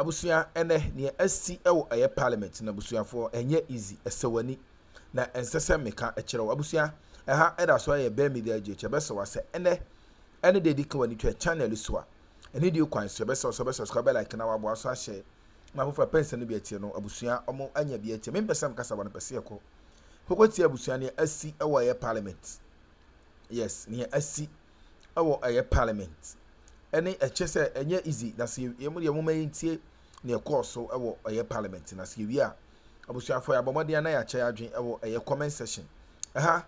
Abusia ene ne asi ewo aye parliament na abusia for enye easy esewani na ensese meka ekere abusia eha eda so aye be media je bese wase ene de dika wani twa channel so a ene de kwan so bese so subscribe like na wabo aso ahye na for pension no bi atie no abusia omo anya bi atie membesam kasa wona pese ekọ hokoti abusia ne asi ewo aye parliament yes ne asi ewo aye parliament ene echese enye easy na se yemu de muma yintie ne ekoso ewo aye parliament na se wi a abusuafo ya bomode na ya che adwen ewo aye comment section aha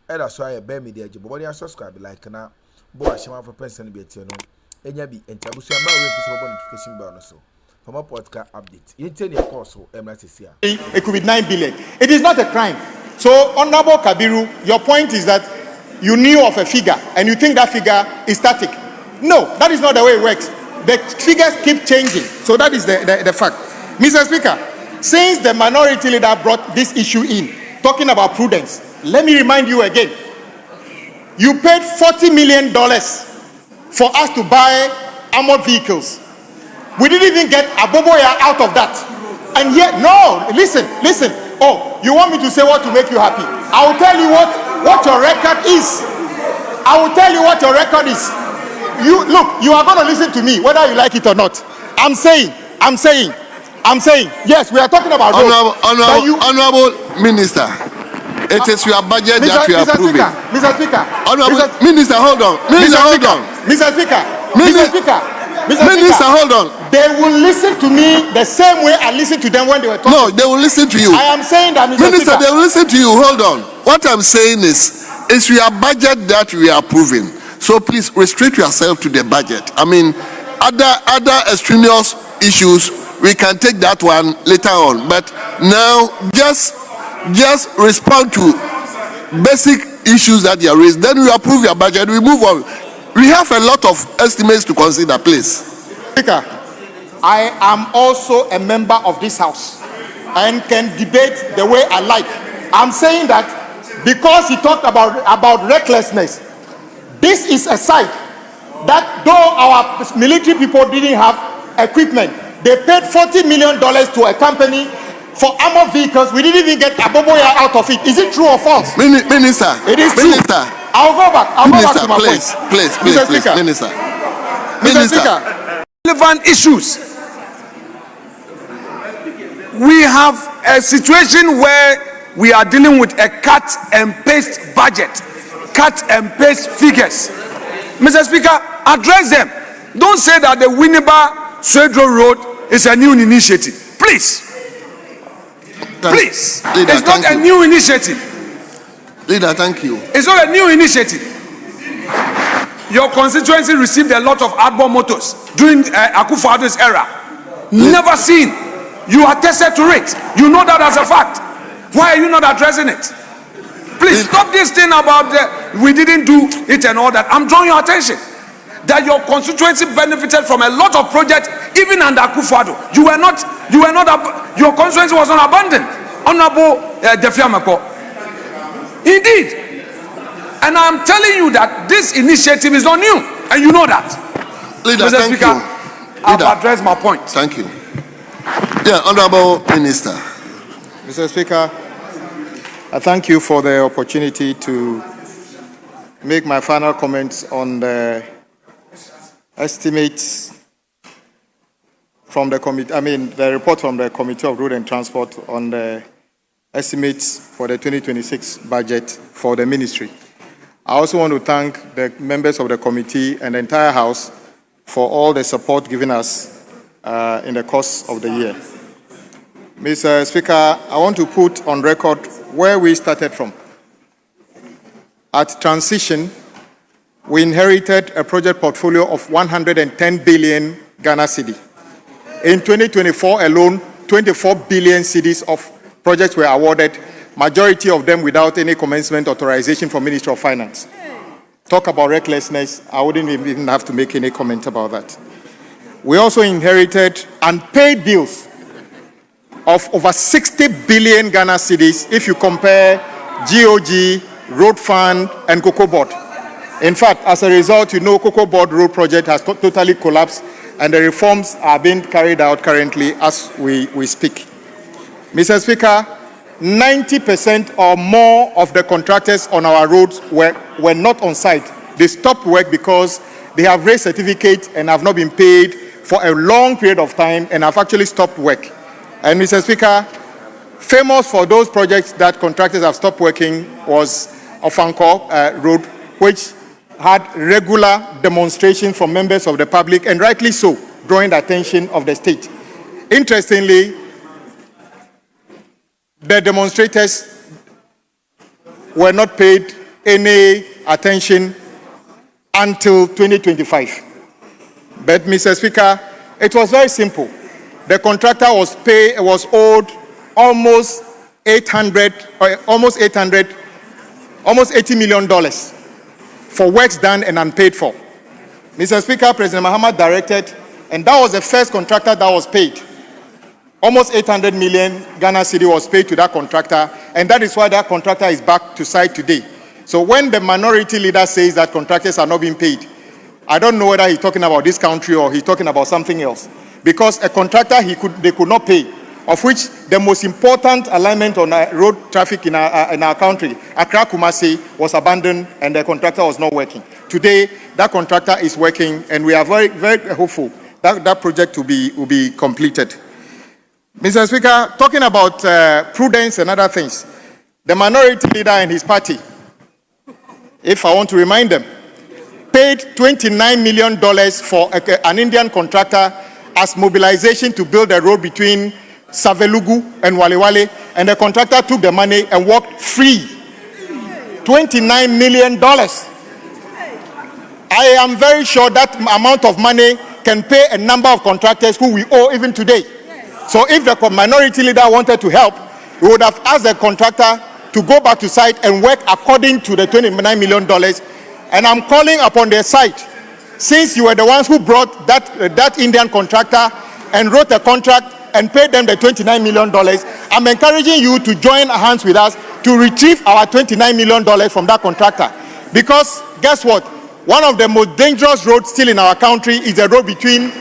era so aye be media je bomode subscribe like na bo ahema for person bi etie no enya bi enti abusua ma we fi so notification bell no so for more podcast update yintie ne ekoso emra sesia it could be 9 billion. It is not a crime. So Honorable Kabiru, your point is that you knew of a figure and you think that figure is static. No, that is not the way it works. The figures keep changing. So that is the fact. Mr. Speaker, since the minority leader brought this issue in, talking about prudence, let me remind you again. You paid $40 million for us to buy armored vehicles. We didn't even get Aboboya out of that. And yet, no, listen. Oh, you want me to say what to make you happy? I will tell you what your record is. I will tell you what your record is. You look, you are going to listen to me whether you like it or not. I'm saying, yes, we are talking about Honorable Minister, it is your budget that you are approving. Mr. Speaker. Minister, hold on. Mr. Speaker, hold on. They will listen to me the same way I listened to them when they were talking. No, they will listen to you. I am saying that, Mr. Minister, Speaker, they will listen to you. Hold on. What I'm saying is your budget that we are approving. So please restrict yourself to the budget. I mean, other extraneous issues, we can take that one later on. But now, just respond to basic issues that you raised. Then we approve your budget. We move on. We have a lot of estimates to consider, please. Speaker, I am also a member of this house and can debate the way I like. I'm saying that because he talked about recklessness. This is a site that though our military people didn't have equipment, they paid $40 million to a company for armored vehicles. We didn't even get Aboboya out of it. Is it true or false? Minister, it is true. Minister, I'll go back to my point. Please, Minister. Mr. Speaker. Relevant issues. We have a situation where we are dealing with a cut and paste budget. Cut and paste figures. Mr. Speaker, address them. Don't say that the Winneba Swedro Road is a new initiative. Please. Leader, it's not a new initiative. Leader, thank you. It's not a new initiative. Your constituency received a lot of outbound motors during Akufo-Addo's era. Never seen. You are tested to it. You know that as a fact. Why are you not addressing it? Please stop this thing about we didn't do it and all that. I'm drawing your attention that your constituency benefited from a lot of projects even under Akufo-Addo. Your constituency was not abandoned. Honorable Defiamako. Indeed. And I'm telling you that this initiative is not new, and you know that. Leader, Mr. thank Speaker, you. I've addressed my point. Thank you. Yeah, Honorable Minister. Mr. Speaker, I thank you for the opportunity to make my final comments on the estimates from the committee. The report from the Committee of Road and Transport on the estimates for the 2026 budget for the ministry. I also want to thank the members of the committee and the entire House for all the support given us in the course of the year. Mr. Speaker, I want to put on record where we started from. At transition, we inherited a project portfolio of 110 billion Ghana cedi. In 2024 alone, 24 billion cedis of projects were awarded, majority of them without any commencement authorization from Ministry of Finance. Talk about recklessness, I wouldn't even have to make any comment about that. We also inherited unpaid bills of over 60 billion Ghana cedis if you compare GOG, Road Fund, and Cocoa Board. In fact, as a result, Cocoa Board road project has totally collapsed and the reforms are being carried out currently as we speak. Mr. Speaker, 90% or more of the contractors on our roads were not on site. They stopped work because they have raised certificates and have not been paid for a long period of time and have actually stopped work. And Mr. Speaker, famous for those projects that contractors have stopped working was Ofanko Road, which had regular demonstrations from members of the public, and rightly so, drawing the attention of the state. Interestingly, the demonstrators were not paid any attention until 2025. But, Mr. Speaker, it was very simple. The contractor was owed almost $80 million for works done and unpaid for. Mr. Speaker, President Mahama directed, and that was the first contractor that was paid. Almost 800 million Ghana cedi was paid to that contractor, and that is why that contractor is back to site today. So when the minority leader says that contractors are not being paid, I don't know whether he's talking about this country or he's talking about something else. Because a contractor they could not pay, of which the most important alignment on road traffic in our country, Akroma, was abandoned and the contractor was not working. Today, that contractor is working, and we are very, very hopeful that that project will be completed. Mr. Speaker, talking about prudence and other things, the minority leader and his party, if I want to remind them, paid $29 million for an Indian contractor as mobilization to build a road between Savelugu and Walewale, and the contractor took the money and walked free. $29 million. I am very sure that amount of money can pay a number of contractors who we owe even today. So if the minority leader wanted to help, we would have asked the contractor to go back to site and work according to the $29 million. And I'm calling upon their side, since you were the ones who brought that Indian contractor and wrote a contract and paid them the $29 million, I'm encouraging you to join hands with us to retrieve our $29 million from that contractor. Because guess what? One of the most dangerous roads still in our country is the road between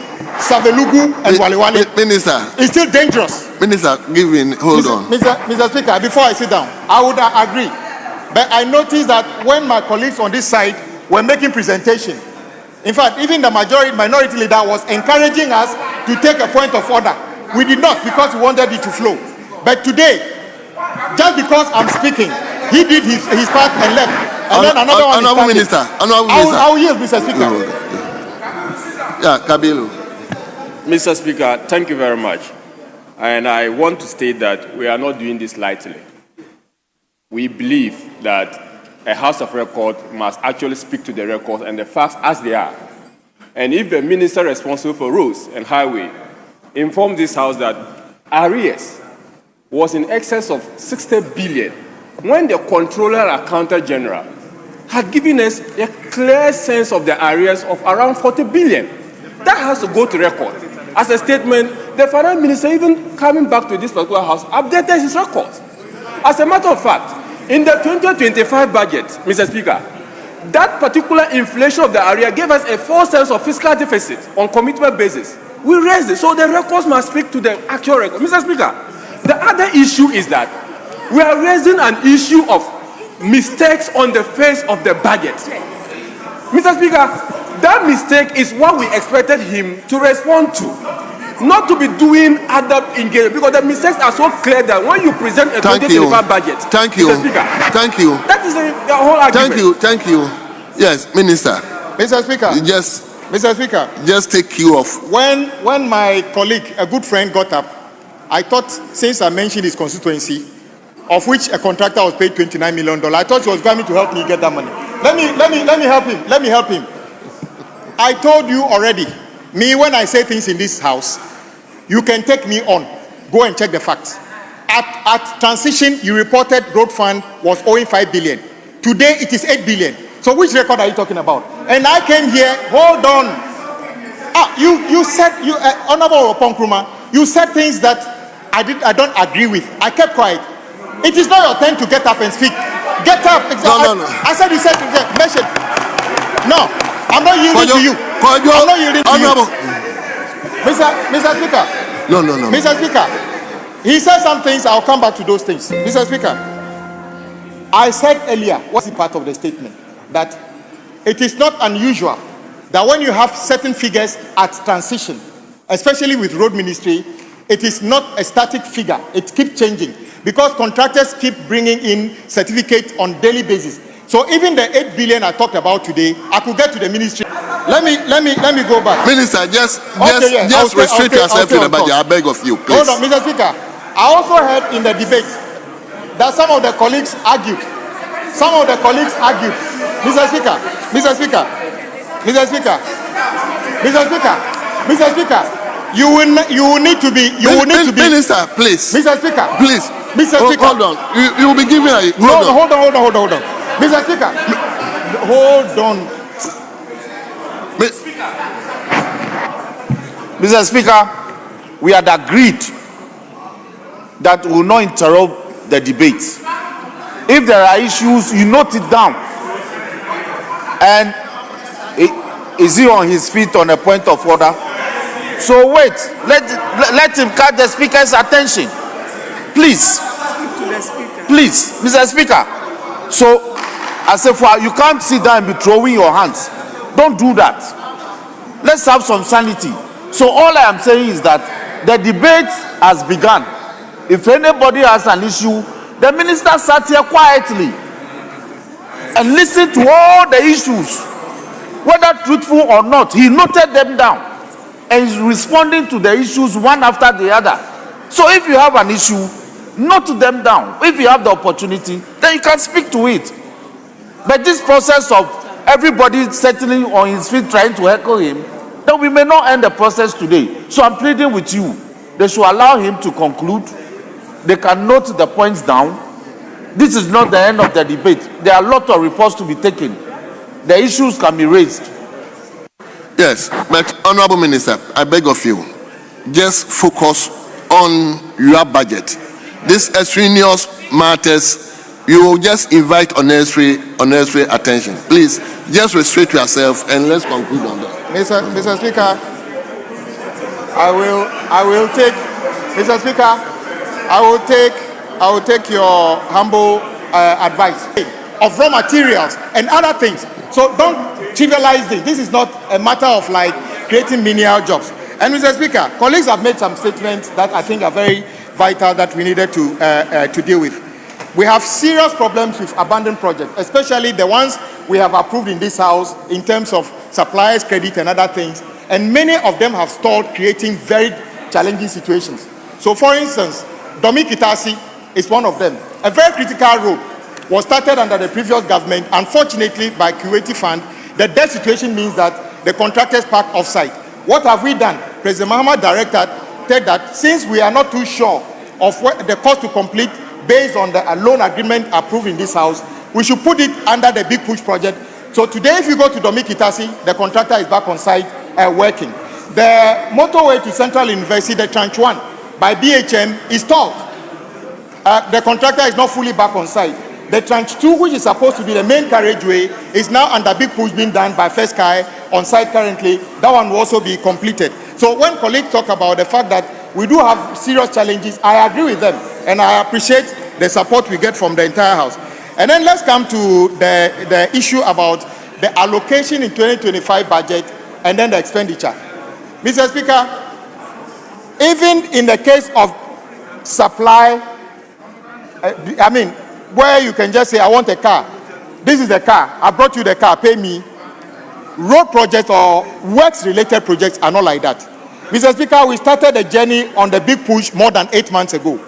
Savelugu and Walewale. Minister. It's still dangerous. Minister, hold on. Mr. Speaker, before I sit down, I would agree. But I noticed that when my colleagues on this side were making presentation, in fact, even the minority leader was encouraging us to take a point of order. We did not, because we wanted it to flow. But today, just because I'm speaking, he did his part and left. And then another one is Minister. I will yield, Mr. Speaker. Yeah, Kabilu. Mr. Speaker, thank you very much. And I want to state that we are not doing this lightly. We believe that a House of Record must actually speak to the records and the facts as they are. And if the minister responsible for roads and highway informed this House that arrears was in excess of 60 billion, when the Controller and Accountant General had given us a clear sense of the arrears of around 40 billion, that has to go to record. As a statement, the Finance Minister, even coming back to this particular House, updated his records. As a matter of fact, in the 2025 budget, Mr. Speaker, that particular inflation of the area gave us a false sense of fiscal deficit on commitment basis. We raised it, so the records must speak to the actual record. Mr. Speaker, the other issue is that we are raising an issue of mistakes on the face of the budget. Mr. Speaker, that mistake is what we expected him to respond to, not to be doing other engagement, because the mistakes are so clear that when you present a 2025 budget, Thank you. Mr. Speaker, Thank you. that is the whole argument. Thank you. Yes, Minister. Mr. Speaker. Mr. Speaker. Just take you off. When my colleague, a good friend, got up, I thought, since I mentioned his constituency, of which a contractor was paid $29 million, I thought he was going to help me get that money. Let me help him. Let me help him. I told you already, me, when I say things in this house, you can take me on. Go and check the facts. At transition, you reported road fund was owing 5 billion. Today, it is 8 billion. So which record are you talking about? And I came here, hold on. You said, Honorable Akroma, you said things that I don't agree with. I kept quiet. It is not your turn to get up and speak. Get up. No. I said, you said, mention. No, I'm not yielding to you. I'm not yielding to you. Mr. Speaker. No. Mr. Speaker, he said some things. I'll come back to those things. Mr. Speaker, I said earlier, what's the part of the statement, that it is not unusual that when you have certain figures at transition, especially with road ministry, it is not a static figure. It keeps changing because contractors keep bringing in certificates on daily basis. So even the 8 billion I talked about today, I could get to the ministry. Let me go back. Minister, just restrict yourself to the budget. I beg of you, please. Hold on, Mr. Speaker. I also heard in the debate that some of the colleagues argued. Mr. Speaker, you will need to be. Minister, please. Mr. Speaker, please. Mr. Speaker, hold on. You will be giving a. Hold on. Mr. Speaker, hold on. Mr. Speaker, we had agreed that we will not interrupt the debates. If there are issues, you note it down. And is he on his feet on a point of order? So wait, let him catch the speaker's attention. Please. Please, Mr. Speaker. So, as if you can't sit down and be throwing your hands. Don't do that. Let's have some sanity. So all I am saying is that the debate has begun. If anybody has an issue, the minister sat here quietly and listened to all the issues, whether truthful or not. He noted them down and is responding to the issues one after the other. So if you have an issue, note them down. If you have the opportunity, then you can speak to it. But this process of everybody settling on his feet trying to heckle him, then we may not end the process today. So I'm pleading with you. They should allow him to conclude. They can note the points down. This is not the end of the debate. There are a lot of reports to be taken. The issues can be raised. Yes, but Honorable Minister, I beg of you, just focus on your budget. These extraneous matters, you will just invite unnecessary attention. Please, just restrict yourself and let's conclude on that. Mr. Speaker, I will take, Mr. Speaker, I will take your humble advice of raw materials and other things. So don't trivialize this. This is not a matter of like creating menial jobs. And Mr. Speaker, colleagues have made some statements that I think are very vital that we needed to deal with. We have serious problems with abandoned projects, especially the ones we have approved in this house in terms of suppliers, credit, and other things. And many of them have stalled, creating very challenging situations. So, for instance, Atigya-Thi is one of them. A very critical road was started under the previous government. Unfortunately, by Kuwaiti Fund, the debt situation means that the contractors park off-site. What have we done? President Mahama directed that since we are not too sure of what the cost to complete based on the loan agreement approved in this house, we should put it under the Big Push project. So today, if you go to Atigya-Thi, the contractor is back on site working. The motorway to Central University, the Tranche 1 by BHM is stalled. The contractor is not fully back on site. The Tranche 2, which is supposed to be the main carriageway, is now under Big Push being done by First Sky on site currently. That one will also be completed. So when colleagues talk about the fact that we do have serious challenges, I agree with them. And I appreciate the support we get from the entire house. And then let's come to the issue about the allocation in 2025 budget and then the expenditure. Mr. Speaker, even in the case of supply, where you can just say, I want a car. This is the car. I brought you the car. Pay me. Road projects or works-related projects are not like that. Mr. Speaker, we started a journey on the Big Push more than 8 months ago.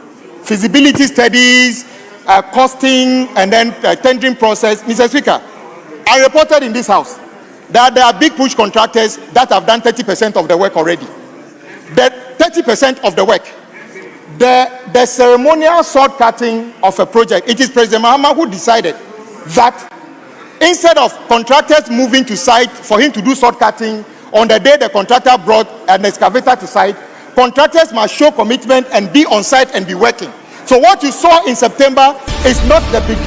Feasibility studies, costing, and then tendering process. Mr. Speaker, I reported in this house that there are Big Push contractors that have done 30% of the work already. The 30% of the work, the ceremonial sword cutting of a project, it is President Mahama who decided that instead of contractors moving to site for him to do sword cutting, on the day the contractor brought an excavator to site, contractors must show commitment and be on site and be working. So what you saw in September is not the big